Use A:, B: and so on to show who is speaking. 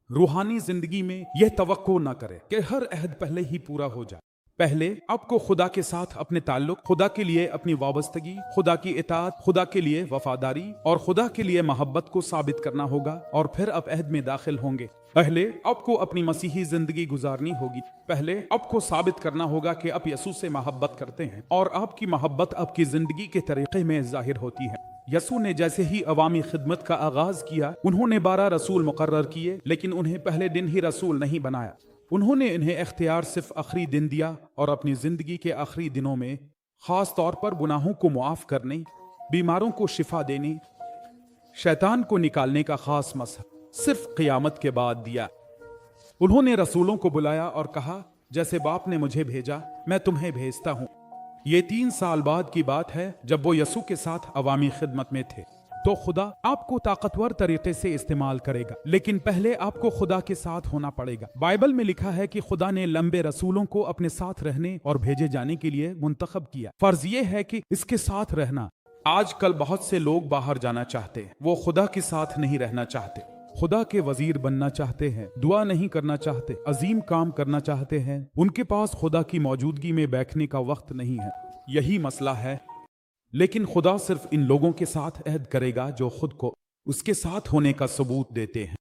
A: रूहानी जिंदगी में यह तवक्को न करें कि हर अहद पहले ही पूरा हो जाए। पहले आपको खुदा के साथ अपने ताल्लुक, खुदा के लिए अपनी वाबस्तगी, खुदा की इताअत, खुदा के लिए वफादारी और खुदा के लिए मोहब्बत को साबित करना होगा और फिर आप अहद में दाखिल होंगे। पहले आपको अपनी मसीही जिंदगी गुजारनी होगी। पहले आपको साबित करना होगा कि आप यसू से मोहब्बत करते हैं और आपकी मोहब्बत आपकी जिंदगी के तरीके में जाहिर होती है। यसू ने जैसे ही अवामी खिदमत का आगाज किया, उन्होंने 12 रसूल मुकर्रर किए, लेकिन उन्हें पहले दिन ही रसूल नहीं बनाया। उन्होंने इन्हें इख्तियार सिर्फ आखिरी दिन दिया और अपनी जिंदगी के आखिरी दिनों में खास तौर पर गुनाहों को मुआफ करने, बीमारों को शिफा देने, शैतान को निकालने का खास मसला सिर्फ क़यामत के बाद दिया। उन्होंने रसूलों को बुलाया और कहा, जैसे बाप ने मुझे भेजा मैं तुम्हें भेजता हूँ। ये 3 साल बाद की बात है जब वो यसू के साथ अवामी खिदमत में थे। तो खुदा आपको ताकतवर तरीके से इस्तेमाल करेगा, लेकिन पहले आपको खुदा के साथ होना पड़ेगा। बाइबल में लिखा है कि खुदा ने लंबे रसूलों को अपने साथ रहने और भेजे जाने के लिए मुंतखब किया। फर्ज ये है कि इसके साथ रहना। आजकल बहुत से लोग बाहर जाना चाहते हैं, वो खुदा के साथ नहीं रहना चाहते। खुदा के वजीर बनना चाहते हैं, दुआ नहीं करना चाहते, अजीम काम करना चाहते हैं। उनके पास खुदा की मौजूदगी में बैठने का वक्त नहीं है। यही मसला है। लेकिन खुदा सिर्फ इन लोगों के साथ अहद करेगा जो खुद को उसके साथ होने का सबूत देते हैं।